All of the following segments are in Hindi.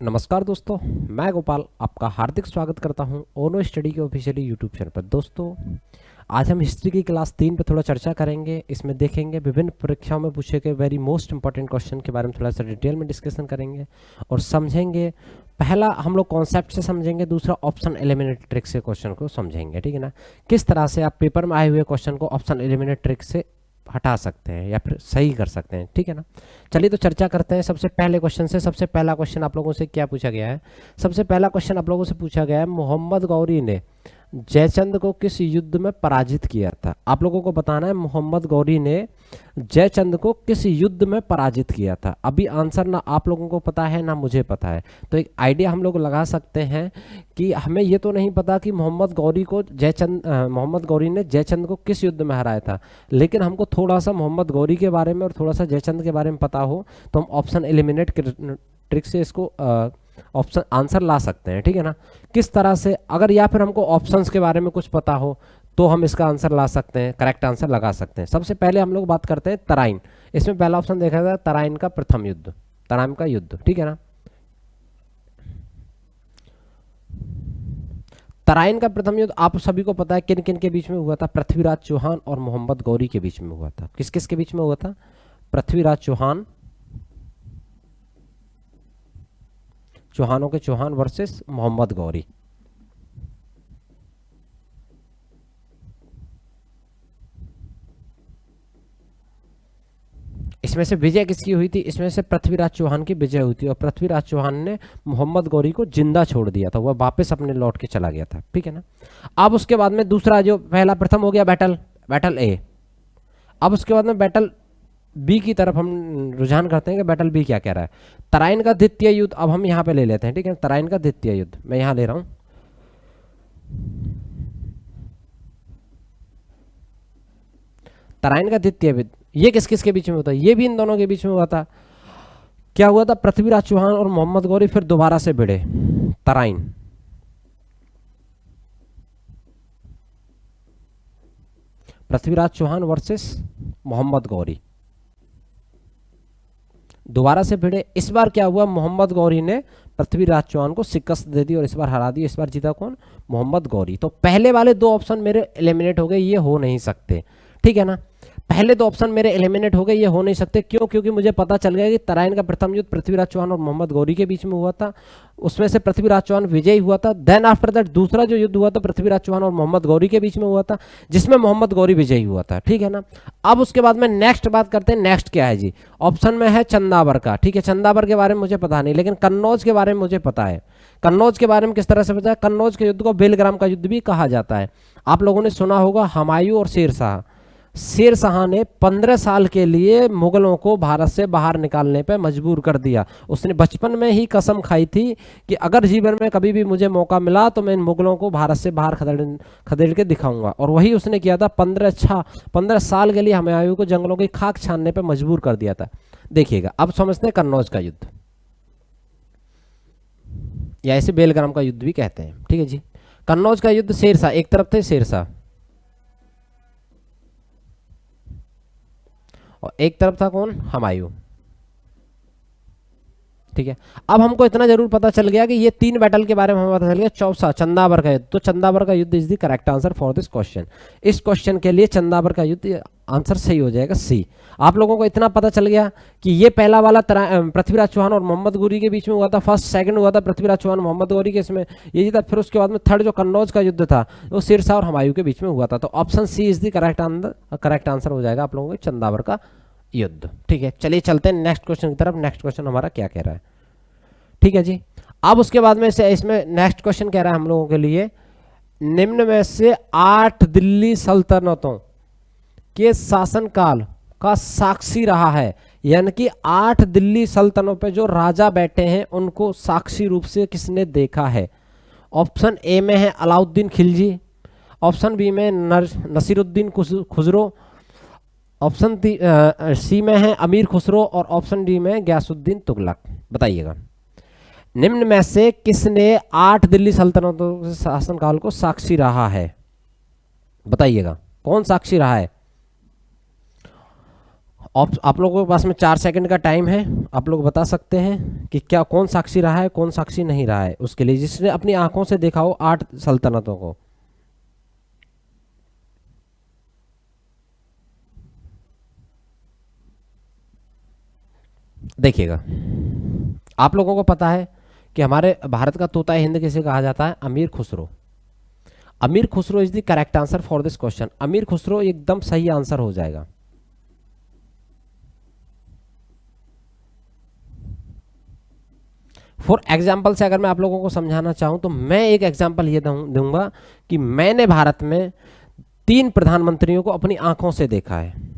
नमस्कार दोस्तों, मैं गोपाल आपका हार्दिक स्वागत करता हूं ओनो स्टडी के ऑफिशियली यूट्यूब चैनल पर। दोस्तों, आज हम हिस्ट्री की क्लास 3 पे थोड़ा चर्चा करेंगे। इसमें देखेंगे विभिन्न परीक्षाओं में पूछे गए वेरी मोस्ट इंपॉर्टेंट क्वेश्चन के बारे में थोड़ा सा डिटेल में डिस्कशन करेंगे और समझेंगे। पहला हम लोग कॉन्सेप्ट से समझेंगे, दूसरा ऑप्शन एलिमिनेट ट्रिक से क्वेश्चन को समझेंगे। ठीक है ना, किस तरह से आप पेपर में आए हुए क्वेश्चन को ऑप्शन एलिमिनेट ट्रिक से हटा सकते हैं या फिर सही कर सकते हैं। ठीक है ना, चलिए तो चर्चा करते हैं सबसे पहले क्वेश्चन से। सबसे पहला क्वेश्चन आप लोगों से क्या पूछा गया है? सबसे पहला क्वेश्चन आप लोगों से पूछा गया है, मोहम्मद गौरी ने जयचंद को किस युद्ध में पराजित किया था? आप लोगों को बताना है मोहम्मद गौरी ने जयचंद को किस युद्ध में पराजित किया था। अभी आंसर ना आप लोगों को पता है ना मुझे पता है, तो एक आइडिया हम लोग लगा सकते हैं कि हमें ये तो नहीं पता कि मोहम्मद गौरी ने जयचंद को किस युद्ध में हराया था, लेकिन हमको थोड़ा सा मोहम्मद गौरी के बारे में और थोड़ा सा जयचंद के बारे में पता हो तो हम ऑप्शन एलिमिनेट ट्रिक से इसको ऑप्शन आंसर ला सकते हैं। ठीक है ना, किस तरह से, अगर या फिर हमको ऑप्शंस के बारे में कुछ पता हो तो हम इसका आंसर ला सकते हैं, करेक्ट आंसर लगा सकते हैं। सबसे पहले हम लोग बात करते हैं तराइन। इसमें पहला ऑप्शन देखा जाए तराइन का प्रथम युद्ध, तराइन का युद्ध। ठीक है ना, तराइन का प्रथम युद्ध आप सभी को पता है किन किन के बीच में हुआ था? पृथ्वीराज चौहान और मोहम्मद गौरी के बीच में हुआ था। किस किस के बीच में हुआ था? पृथ्वीराज चौहान, चौहानों के चौहान वर्सेस मोहम्मद गौरी। इसमें से विजय किसकी हुई थी? इसमें से पृथ्वीराज चौहान की विजय हुई थी और पृथ्वीराज चौहान ने मोहम्मद गौरी को जिंदा छोड़ दिया था, वह वापस अपने लौट के चला गया था। ठीक है ना, अब उसके बाद में दूसरा, जो पहला प्रथम हो गया बैटल ए। अब उसके बाद में बैटल बी की तरफ हम रुझान करते हैं कि बैटल बी क्या कह रहा है। तराइन का द्वितीय युद्ध अब हम यहाँ पे ले लेते हैं। ठीक है, तराइन का द्वितीय युद्ध मैं यहाँ ले रहा हूँ। तराइन का द्वितीय युद्ध ये किस किस के बीच में होता है? ये भी इन दोनों के बीच में हुआ था। क्या हुआ था? पृथ्वीराज चौहान और मोहम्मद गौरी फिर दोबारा से भिड़े। तराइन, पृथ्वीराज चौहान वर्सेस मोहम्मद गौरी दोबारा से भिड़े। इस बार क्या हुआ? मोहम्मद गौरी ने पृथ्वीराज चौहान को शिकस्त दे दी और इस बार हरा दी। इस बार जीता कौन? मोहम्मद गौरी। तो पहले वाले दो ऑप्शन मेरे एलिमिनेट हो गए, ये हो नहीं सकते। ठीक है ना, पहले दो ऑप्शन मेरे एलिमिनेट हो गए, ये हो नहीं सकते। क्यों? क्योंकि मुझे पता चल गया कि तराइन का प्रथम युद्ध पृथ्वीराज चौहान और मोहम्मद गौरी के बीच में हुआ था, उसमें से पृथ्वीराज चौहान विजयी हुआ था। देन आफ्टर दैट दूसरा जो युद्ध हुआ था पृथ्वीराज चौहान और मोहम्मद गौरी के बीच में हुआ था, जिसमें मोहम्मद गौरी विजयी हुआ था। ठीक है ना, अब उसके बाद में नेक्स्ट बात करते हैं। नेक्स्ट क्या है जी? ऑप्शन में है चंदावर का। ठीक है, चंदावर के बारे में मुझे पता नहीं, लेकिन कन्नौज के बारे में मुझे पता है। कन्नौज के बारे में किस तरह से पता है? कन्नौज के युद्ध को बेलग्राम का युद्ध भी कहा जाता है। आप लोगों ने सुना होगा हुमायूं और शेरशाह। शेरशाह ने 15 साल के लिए मुगलों को भारत से बाहर निकालने पर मजबूर कर दिया। उसने बचपन में ही कसम खाई थी कि अगर जीवन में कभी भी मुझे मौका मिला तो मैं इन मुगलों को भारत से बाहर खदेड़ के दिखाऊंगा, और वही उसने किया था। 15 साल के लिए हुमायूं को जंगलों की खाक छानने पर मजबूर कर दिया था। देखिएगा, अब समझते हैं कन्नौज का युद्ध, या इसे बेलग्राम का युद्ध भी कहते हैं। ठीक है जी, कन्नौज का युद्ध, शेरशाह एक तरफ थे, शेरशाह, और एक तरफ था कौन? हुमायूं। ठीक है, अब हमको इतना जरूर पता चल गया कि ये तीन बैटल के बारे में हमें पता चल गया। चौथा चंदावर का युद्ध, तो चंदावर का युद्ध is the correct answer for this question. इस क्वेश्चन के लिए चंदावर का युद्ध आंसर सही हो जाएगा सी। आप लोगों को इतना पता चल गया कि ये पहला वाला पृथ्वीराज चौहान और मोहम्मद गौरी के बीच में हुआ था। फर्स्ट सेकंड हुआ था पृथ्वीराज चौहान मोहम्मद गौरी के, इसमें ये जीता। फिर उसके बाद में थर्ड जो कन्नौज का युद्ध था वो शेरशाह और हुमायूं के बीच में हुआ था। तो option C is the correct answer हो जाएगा आप लोगों को, चंदावर का युद्ध। ठीक है, चलिए चलते हैं नेक्स्ट क्वेश्चन की तरफ। नेक्स्ट क्वेश्चन हमारा क्या कह रहा है? ठीक है जी, अब उसके बाद में से इसमें नेक्स्ट क्वेश्चन कह रहा है हम लोगों के लिए, निम्न में से 8 दिल्ली सल्तनतों के शासनकाल का साक्षी रहा है, यानी कि 8 दिल्ली सल्तनतों पे जो राजा बैठे हैं उनको साक्षी रूप से किसने देखा है? ऑप्शन ए में है अलाउद्दीन खिलजी, ऑप्शन बी में नसीरुद्दीन खुसरो, ऑप्शन सी में है अमीर खुसरो, और ऑप्शन डी में गयासुद्दीन तुगलक। बताइएगा, निम्न में से किसने 8 दिल्ली सल्तनतों के शासनकाल को साक्षी रहा है? बताइएगा, कौन साक्षी रहा है? आप लोगों के पास में 4 सेकंड का टाइम है। आप लोग बता सकते हैं कि क्या कौन साक्षी रहा है, कौन साक्षी नहीं रहा है, उसके लिए जिसने अपनी आंखों से देखा हो 8 सल्तनतों को। देखिएगा, आप लोगों को पता है कि हमारे भारत का तोता हिंद किसे कहा जाता है? अमीर खुसरो। अमीर Khusro is the correct answer for this question. अमीर खुसरो एकदम सही आंसर हो जाएगा। फॉर एग्जाम्पल से अगर मैं आप लोगों को समझाना चाहूं तो मैं एक एग्जाम्पल ये दूंगा कि मैंने भारत में 3 प्रधानमंत्रियों को अपनी आंखों से देखा है।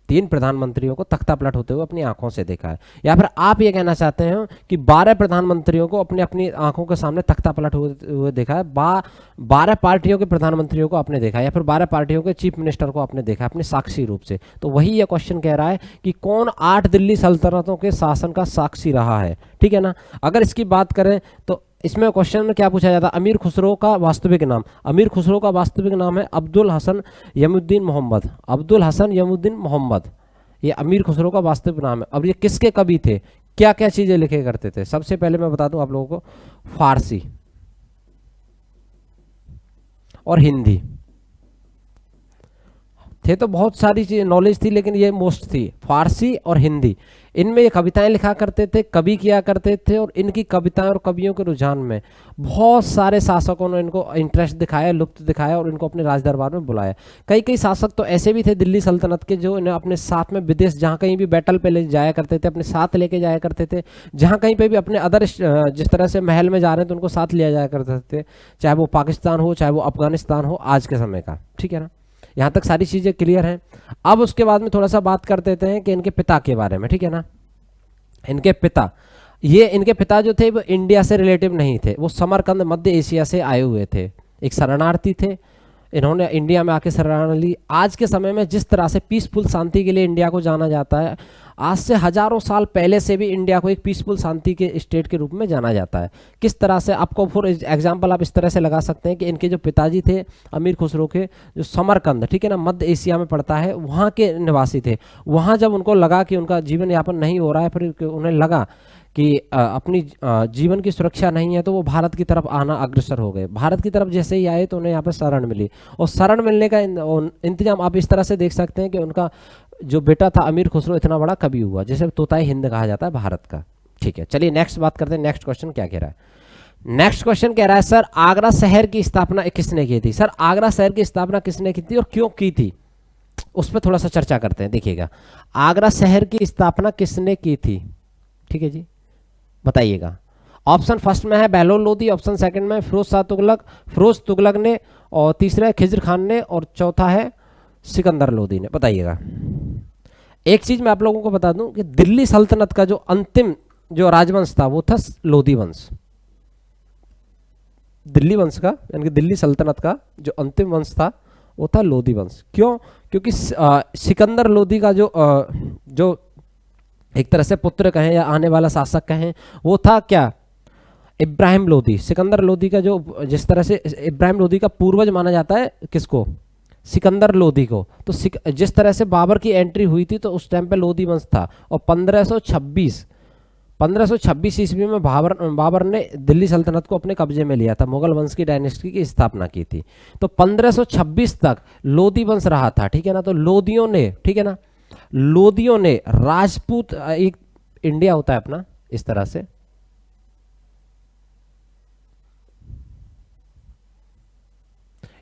3 प्रधानमंत्रियों को तख्ता पलट होते हुए अपनी आंखों से देखा है। या फिर आप ये कहना चाहते हैं कि 12 प्रधानमंत्रियों को अपनी अपनी आंखों के सामने तख्ता पलट हुए देखा है। 12 पार्टियों के प्रधानमंत्रियों को आपने देखा है, या फिर 12 पार्टियों के चीफ मिनिस्टर को आपने देखा है अपने साक्षी रूप से। तो वही ये क्वेश्चन कह रहा है कि कौन 8 दिल्ली सल्तनतों के शासन का साक्षी रहा है। ठीक है ना। अगर इसकी बात करें तो इसमें क्वेश्चन में क्या पूछा जाता है? अमीर खुसरो का वास्तविक नाम। अमीर खुसरो का वास्तविक नाम है अब्दुल हसन यमुद्दीन मोहम्मद। अब्दुल हसन यमुद्दीन मोहम्मद, ये अमीर खुसरो का वास्तविक नाम है। अब ये किसके कवि थे, क्या क्या चीजें लिखे करते थे? सबसे पहले मैं बता दूं आप लोगों को, फारसी और हिंदी थे। तो बहुत सारी चीज नॉलेज थी, लेकिन ये मोस्ट थी, फारसी और हिंदी। इनमें ये कविताएं लिखा करते थे, कवि किया करते थे। और इनकी कविताएं और कवियों के रुझान में बहुत सारे शासकों ने इनको इंटरेस्ट दिखाया, लुत्फ दिखाया और इनको अपने राज दरबार में बुलाया। कई कई शासक तो ऐसे भी थे दिल्ली सल्तनत के, जो इन्हें अपने साथ में विदेश जहाँ कहीं भी बैटल पे ले जाया करते थे, अपने साथ लेके जाया करते थे। जहाँ कहीं पे भी अपने अदर जिस तरह से महल में जा रहे हैं तो उनको साथ लिया जाया करते थे, चाहे वो पाकिस्तान हो, चाहे वो अफगानिस्तान हो आज के समय का। ठीक है ना। यहाँ तक सारी चीज़ें क्लियर हैं। अब उसके बाद में थोड़ा सा बात कर देते हैं कि इनके पिता के बारे में। ठीक है ना। इनके पिता, ये इनके पिता जो थे वो इंडिया से रिलेटिव नहीं थे, वो समरकंद मध्य एशिया से आए हुए थे, एक शरणार्थी थे। इन्होंने इंडिया में आके शरण ली। आज के समय में जिस तरह से पीसफुल शांति के लिए इंडिया को जाना जाता है, आज से हजारों साल पहले से भी इंडिया को एक पीसफुल शांति के स्टेट के रूप में जाना जाता है। किस तरह से, आपको फॉर एग्जांपल आप इस तरह से लगा सकते हैं कि इनके जो पिताजी थे अमीर खुसरो के, जो समरकंद, ठीक है ना, मध्य एशिया में पड़ता है, वहाँ के निवासी थे। वहाँ जब उनको लगा कि उनका जीवन यापन नहीं हो रहा है, फिर उन्हें लगा कि अपनी जीवन की सुरक्षा नहीं है, तो वो भारत की तरफ आना अग्रसर हो गए। भारत की तरफ जैसे ही आए तो उन्हें यहाँ पर शरण मिली, और शरण मिलने का इंतजाम आप इस तरह से देख सकते हैं कि उनका जो बेटा था अमीर खुसरो इतना बड़ा कवि हुआ, जैसे तोताए हिंद कहा जाता है भारत का। ठीक है, चलिए नेक्स्ट बात करते हैं। नेक्स्ट क्वेश्चन क्या कह रहा है? नेक्स्ट क्वेश्चन कह रहा है, सर आगरा शहर की स्थापना किसने की थी? सर आगरा शहर की स्थापना किसने की थी और क्यों की थी, उस पर थोड़ा सा चर्चा करते हैं। देखिएगा, आगरा शहर की स्थापना किसने की थी? ठीक है जी, बताइएगा। ऑप्शन फर्स्ट में है बहलोल लोधी, ऑप्शन सेकंड में फिरोज तुगलक ने, और तीसरा है खिज्र खान ने, और चौथा है सिकंदर लोधी ने। बताइएगा। एक चीज मैं आप लोगों को बता दूं कि दिल्ली सल्तनत का जो अंतिम जो राजवंश था वो था लोधी वंश। दिल्ली वंश का, यानी कि दिल्ली सल्तनत का जो अंतिम वंश था वो था लोधी वंश। क्यों? क्योंकि सिकंदर लोधी का जो एक तरह से पुत्र कहें या आने वाला शासक कहें, वो था क्या? इब्राहिम लोधी। सिकंदर लोधी का जो, जिस तरह से इब्राहिम लोधी का पूर्वज माना जाता है किसको? सिकंदर लोधी को। तो जिस तरह से बाबर की एंट्री हुई थी तो उस टाइम पे लोधी वंश था, और 1526 ईस्वी में बाबर ने दिल्ली सल्तनत को अपने कब्जे में लिया था, मुगल वंश की डायनेस्टी की स्थापना की थी। तो 1526 तक लोधी वंश रहा था। ठीक है ना। तो लोधियों ने, ठीक है ना, लोधियों ने राजपूत, एक इंडिया होता है अपना इस तरह से,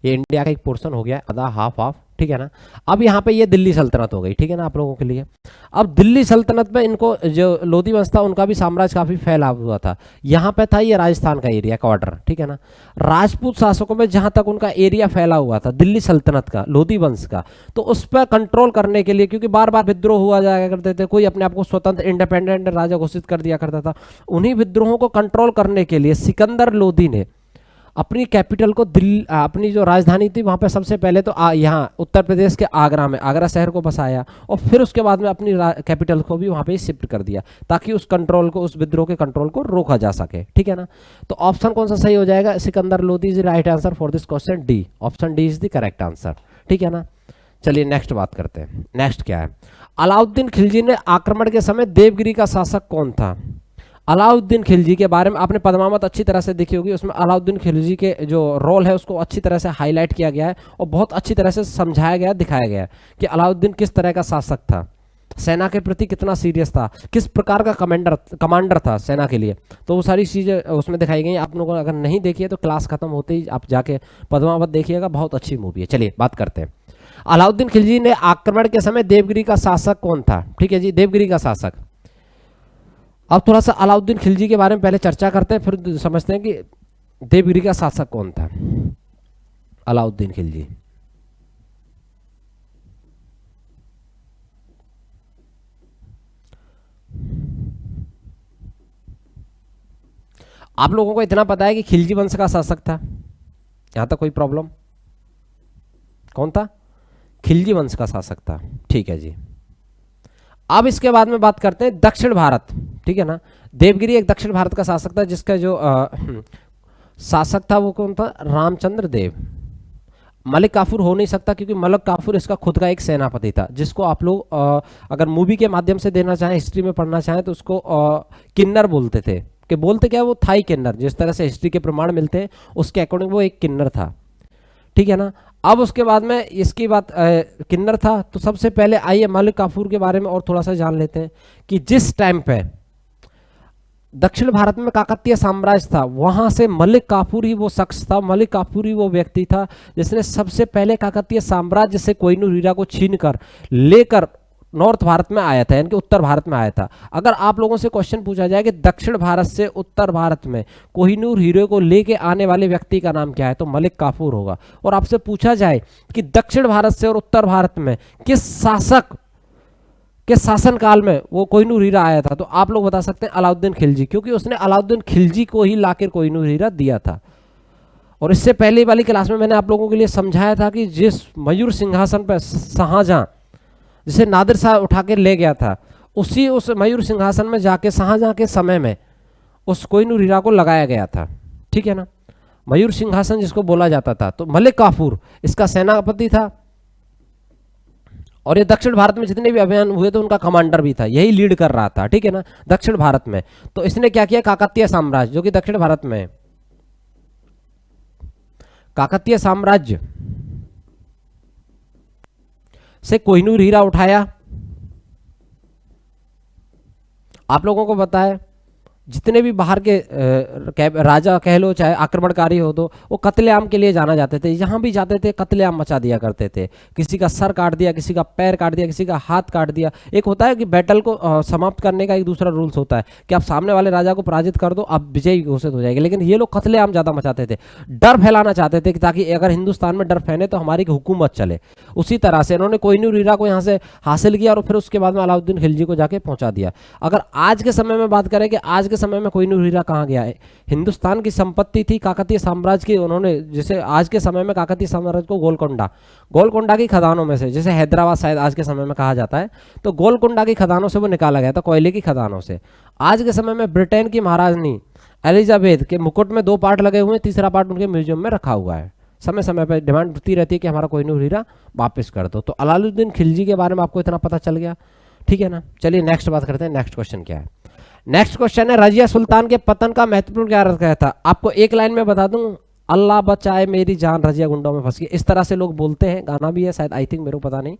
ये इंडिया का एक पोर्शन हो गया, आधा हाफ हाफ। ठीक है ना। अब यहाँ पे ये दिल्ली सल्तनत हो गई। ठीक है ना, आप लोगों के लिए। अब दिल्ली सल्तनत में इनको जो लोधी वंश था उनका भी साम्राज्य काफी फैला हुआ था। यहाँ पे था ये राजस्थान का एरिया क्वार्टर। ठीक है ना। राजपूत शासकों में जहां तक उनका एरिया फैला हुआ था दिल्ली सल्तनत का, लोधी वंश का, तो उस पर कंट्रोल करने के लिए, क्योंकि बार बार विद्रोह हुआ जाया करते थे, कोई अपने आप को स्वतंत्र इंडिपेंडेंट राजा घोषित कर दिया करता था, उन्हीं विद्रोहों को कंट्रोल करने के लिए सिकंदर लोधी ने अपनी कैपिटल को दिल्ली, अपनी जो राजधानी थी वहाँ पे सबसे पहले तो यहाँ उत्तर प्रदेश के आगरा में, आगरा शहर को बसाया, और फिर उसके बाद में अपनी कैपिटल को भी वहाँ पे शिफ्ट कर दिया, ताकि उस कंट्रोल को, उस विद्रोह के कंट्रोल को रोका जा सके। ठीक है ना। तो ऑप्शन कौन सा सही हो जाएगा? Sikandar Lodhi is the right answer for this question, D. Option D is the correct answer. ठीक है ना। चलिए नेक्स्ट बात करते हैं। नेक्स्ट क्या है, अलाउद्दीन खिलजी ने आक्रमण के समय देवगिरी का शासक कौन था? अलाउद्दीन खिलजी के बारे में आपने पद्मावत अच्छी तरह से देखी होगी, उसमें अलाउद्दीन खिलजी के जो रोल है उसको अच्छी तरह से हाईलाइट किया गया है और बहुत अच्छी तरह से समझाया गया, दिखाया गया है कि अलाउद्दीन किस तरह का शासक था, सेना के प्रति कितना सीरियस था, किस प्रकार का कमांडर था सेना के लिए। तो वो सारी चीज़ें उसमें दिखाई गई। आप लोगों को अगर नहीं देखी है तो क्लास खत्म होते ही आप जाके पद्मावत देखिएगा, बहुत अच्छी मूवी है। चलिए बात करते हैं, अलाउद्दीन खिलजी ने आक्रमण के समय देवगिरी का शासक कौन था? ठीक है जी, देवगिरी का शासक। अब थोड़ा सा अलाउद्दीन खिलजी के बारे में पहले चर्चा करते हैं, फिर समझते हैं कि देवगिरी का शासक कौन था। अलाउद्दीन खिलजी, आप लोगों को इतना पता है कि खिलजी वंश का शासक था, यहां तक कोई प्रॉब्लम? कौन था? खिलजी वंश का शासक था, ठीक है जी। अब इसके बाद में बात करते हैं दक्षिण भारत, ठीक है ना। देवगिरी एक दक्षिण भारत का शासक था, जिसका जो शासक था वो कौन था? रामचंद्र देव। मलिक काफूर हो नहीं सकता, क्योंकि मलिक काफूर इसका खुद का एक सेनापति था, जिसको आप लोग अगर मूवी के माध्यम से देना चाहें, हिस्ट्री में पढ़ना चाहें तो उसको किन्नर बोलते थे। कि बोलते क्या, वो था ही किन्नर, जिस तरह से हिस्ट्री के प्रमाण मिलते हैं उसके अकॉर्डिंग वो एक किन्नर था, ठीक है ना। अब उसके बाद में इसकी बात किन्नर था, तो सबसे पहले आइए मलिक काफूर के बारे में और थोड़ा सा जान लेते हैं कि जिस टाइम पे दक्षिण भारत में काकतीय साम्राज्य था, वहां से मलिक काफूर ही वो शख्स था, मलिक काफूर ही वो व्यक्ति था जिसने सबसे पहले काकतीय साम्राज्य से कोहिनूर हीरा को छीन कर लेकर नॉर्थ भारत में आया था, यानी कि उत्तर भारत में आया था। अगर आप लोगों से क्वेश्चन पूछा जाए कि दक्षिण भारत से उत्तर भारत में कोहिनूर हीरे को लेके आने वाले व्यक्ति का नाम क्या है, तो मलिक काफूर होगा। और आपसे पूछा जाए कि दक्षिण भारत से और उत्तर भारत में किस शासक के शासनकाल में वो कोहिनूर हीरा आया था, तो आप लोग बता सकते हैं अलाउद्दीन खिलजी, क्योंकि उसने अलाउद्दीन खिलजी को ही लाकर कोहिनूर हीरा दिया था। और इससे पहले वाली क्लास में मैंने आप लोगों के लिए समझाया था कि जिस मयूर सिंहासन पर शाहजहां, जिसे नादिर शाह उठा के ले गया था, उस मयूर सिंहासन में जाके शाहजहां के समय में उस कोहिनूर हीरा को लगाया गया था, ठीक है ना। मयूर सिंहासन जिसको बोला जाता था, तो मलिक काफूर इसका सेनापति था, और ये दक्षिण भारत में जितने भी अभियान हुए थे उनका कमांडर भी था, यही लीड कर रहा था, ठीक है ना, दक्षिण भारत में। तो इसने क्या किया, काकतीय साम्राज्य जो कि दक्षिण भारत में है, काकतीय साम्राज्य से कोहिनूर हीरा उठाया। आप लोगों को पता है जितने भी बाहर के राजा कह लो चाहे आक्रमणकारी हो, तो वो कत्लेआम के लिए जाना जाते थे, जहां भी जाते थे कत्लेआम मचा दिया करते थे। किसी का सर काट दिया, किसी का पैर काट दिया, किसी का हाथ काट दिया। एक होता है कि बैटल को समाप्त करने का एक दूसरा रूल्स होता है कि आप सामने वाले राजा को पराजित कर दो, आप विजयी घोषित हो जाएंगे, लेकिन ये लोग कत्लेआम ज्यादा मचाते थे, डर फैलाना चाहते थे कि ताकि अगर हिंदुस्तान में डर फैले तो हमारी हुकूमत चले। उसी तरह से इन्होंने कोहिनूर हीरा को यहाँ से हासिल किया और फिर उसके बाद में अलाउद्दीन खिलजी को जाके पहुंचा दिया। अगर आज के समय में बात करें कि आज समय में कोहिनूर हीरा कहाँ गया है, हिंदुस्तान की संपत्ति थी काकतीय साम्राज्य की, उन्होंने जैसे आज के समय में काकतीय साम्राज्य को गोलकोंडा की खदानों में से, जैसे हैदराबाद शायद आज के समय में कहा जाता है, तो गोलकोंडा की खदानों से वो निकाला गया था, कोयले की खदानों से। आज के समय में ब्रिटेन की महारानी एलिजाबेथ के मुकुट में 2 पार्ट लगे हुए हैं, तीसरा पार्ट उनके म्यूजियम में रखा हुआ है। समय समय पर डिमांड होती रहती है कि हमारा कोहिनूर हीरा वापस कर दो। तो अलाउद्दीन खिलजी के बारे में आपको इतना पता चल गया, ठीक है ना। चलिए नेक्स्ट बात करते हैं, नेक्स्ट क्वेश्चन क्या है। नेक्स्ट क्वेश्चन है, रजिया सुल्तान के पतन का महत्वपूर्ण क्या क्या था। आपको एक लाइन में बता दूं, अल्लाह बचाए मेरी जान रजिया गुंडों में फंस गई, इस तरह से लोग बोलते हैं, गाना भी है शायद, आई थिंक, मेरे को पता नहीं,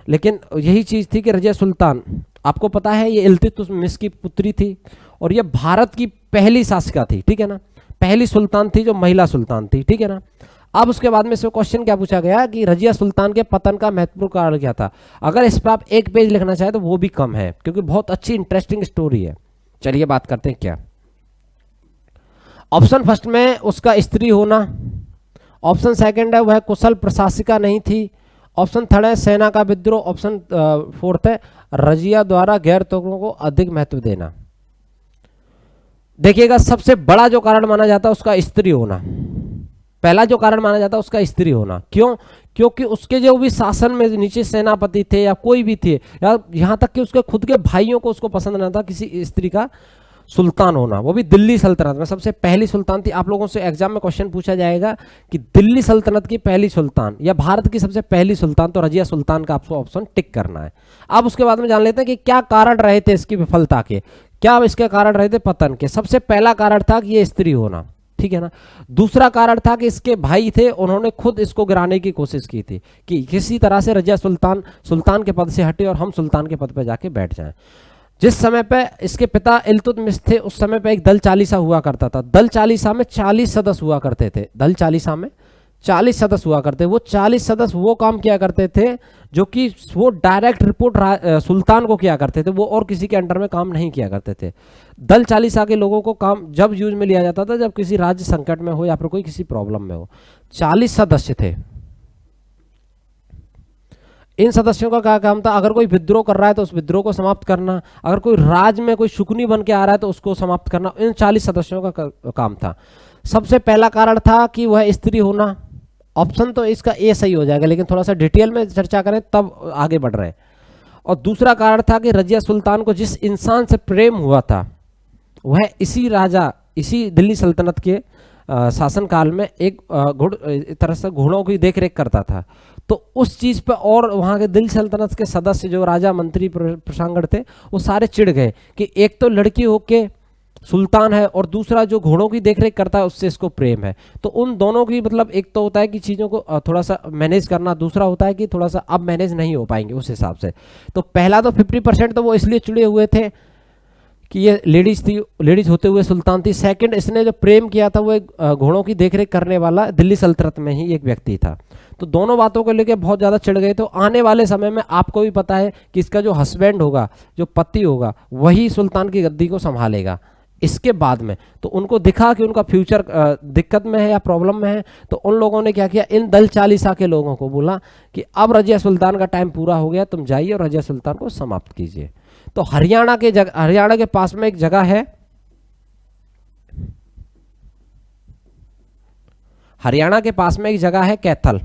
लेकिन यही चीज थी कि रजिया सुल्तान, आपको पता है ये इल्तुतमिश की पुत्री थी और ये भारत की पहली शासिका थी, ठीक है ना, पहली सुल्तान थी जो महिला सुल्तान थी, ठीक है ना। अब उसके बाद में से क्वेश्चन क्या पूछा गया कि रजिया सुल्तान के पतन का महत्वपूर्ण कारण क्या था। अगर इस पर आप 1 पेज लिखना चाहे तो वो भी कम है, क्योंकि बहुत अच्छी इंटरेस्टिंग स्टोरी है। चलिए बात करते हैं क्या। ऑप्शन फर्स्ट में उसका स्त्री होना, ऑप्शन सेकंड है वह कुशल प्रशासिका नहीं थी, ऑप्शन थर्ड है सेना का विद्रोह, ऑप्शन फोर्थ है रजिया द्वारा गैर तुगलों को अधिक महत्व देना। देखिएगा, सबसे बड़ा जो कारण माना जाता है उसका स्त्री होना, पहला जो कारण माना जाता है उसका स्त्री होना। क्यों? क्योंकि उसके जो भी शासन में नीचे सेनापति थे या कोई भी थे, या यहाँ तक कि उसके खुद के भाइयों को उसको पसंद ना था किसी स्त्री का सुल्तान होना, वो भी दिल्ली सल्तनत में सबसे पहली सुल्तान थी। आप लोगों से एग्जाम में क्वेश्चन पूछा जाएगा कि दिल्ली सल्तनत की पहली सुल्तान या भारत की सबसे पहली सुल्तान, तो रजिया सुल्तान का आपको ऑप्शन टिक करना है। अब उसके बाद में जान लेते हैं कि क्या कारण रहे थे इसकी विफलता के, क्या इसके कारण रहे थे पतन के। सबसे पहला कारण था कि ये स्त्री होना, ठीक है ना। दूसरा कारण था कि इसके भाई थे, उन्होंने खुद इसको गिराने की कोशिश की थी कि किसी तरह से रजिया सुल्तान के पद से हटे और हम सुल्तान के पद पर जाके बैठ जाएं। जिस समय पे इसके पिता इल्तुतमिश थे, उस समय पे एक दल चालीसा हुआ करता था। दल चालीसा में 40 सदस्य हुआ करते थे। दल चालीसा में 40 सदस्य हुआ करते। वो 40 सदस्य वो काम किया करते थे जो कि वो डायरेक्ट रिपोर्ट सुल्तान को किया करते थे, वो और किसी के अंडर में काम नहीं किया करते थे। दल चालीसा के लोगों को काम जब यूज में लिया जाता था जब किसी राज्य संकट में हो या फिर कोई किसी प्रॉब्लम में हो। 40 सदस्य थे। इन सदस्यों का क्या काम था, अगर कोई विद्रोह कर रहा है तो उस विद्रोह को समाप्त करना, अगर कोई राज में कोई शुकनी बन के आ रहा है तो उसको समाप्त करना, इन 40 सदस्यों का काम था। सबसे पहला कारण था कि वह स्त्री होना। ऑप्शन तो इसका ए सही हो जाएगा, लेकिन थोड़ा सा डिटेल में चर्चा करें तब आगे बढ़ रहे हैं। और दूसरा कारण था कि रजिया सुल्तान को जिस इंसान से प्रेम हुआ था वह इसी दिल्ली सल्तनत के शासनकाल में एक तरह से घोड़ों की देखरेख करता था। तो उस चीज़ पे और वहाँ के दिल्ली सल्तनत के सदस्य जो राजा मंत्री प्रशांगण थे वो सारे चिढ़ गए कि एक तो लड़की होके सुल्तान है और दूसरा जो घोड़ों की देखरेख करता है उससे इसको प्रेम है। तो उन दोनों की मतलब एक तो होता है कि चीज़ों को थोड़ा सा मैनेज करना, दूसरा होता है कि थोड़ा सा अब मैनेज नहीं हो पाएंगे उस हिसाब से। तो पहला तो 50% तो वो इसलिए चिड़े हुए थे कि ये लेडीज थी, लेडीज होते हुए सुल्तान थी। सेकंड, इसने जो प्रेम किया था वो एक घोड़ों की देखरेख करने वाला दिल्ली सल्तनत में ही एक व्यक्ति था। तो दोनों बातों को लेकर बहुत ज़्यादा चिढ़ गए। तो आने वाले समय में आपको भी पता है कि इसका जो हस्बैंड होगा, जो पति होगा, वही सुल्तान की गद्दी को संभालेगा इसके बाद में। तो उनको दिखा कि उनका फ्यूचर दिक्कत में है या प्रॉब्लम में है, तो उन लोगों ने क्या किया, इन दल चालीसा के लोगों को बोला कि अब रजिया सुल्तान का टाइम पूरा हो गया, तुम जाइए और रजिया सुल्तान को समाप्त कीजिए। तो हरियाणा के पास में एक जगह है, हरियाणा के पास में एक जगह है कैथल।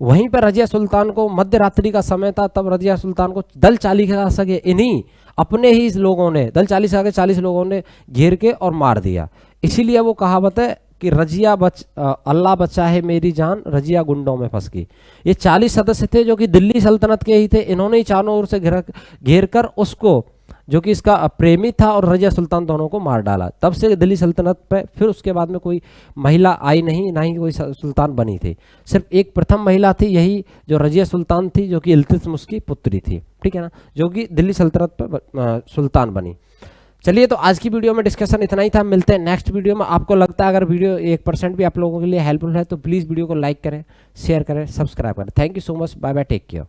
वहीं पर रजिया सुल्तान को मध्य रात्रि का समय था, तब रजिया सुल्तान को दल चालीसा के इन्हीं अपने ही लोगों ने, दल चालीसा के 40 लोगों ने घेर के और मार दिया। इसीलिए वो कहावत है कि रजिया अल्लाह बचा है मेरी जान, रजिया गुंडों में फंस गई। ये 40 सदस्य थे जो कि दिल्ली सल्तनत के ही थे। इन्होंने ही चारों ओर से घेर कर उसको, जो कि इसका प्रेमी था और रजिया सुल्तान, दोनों को मार डाला। तब से दिल्ली सल्तनत पे फिर उसके बाद में कोई महिला आई नहीं, ना ही कोई सुल्तान बनी थी। सिर्फ एक प्रथम महिला थी, यही जो रजिया सुल्तान थी, जो कि इल्तुतमिश की पुत्री थी, ठीक है ना, जो कि दिल्ली सल्तनत पर सुल्तान बनी। चलिए, तो आज की वीडियो में डिस्कशन इतना ही था। मिलते हैं नेक्स्ट वीडियो में। आपको लगता है अगर वीडियो 1% भी आप लोगों के लिए हेल्पफुल है तो प्लीज़ वीडियो को लाइक करें, शेयर करें, सब्सक्राइब करें। Thank you so much. Bye bye, take care.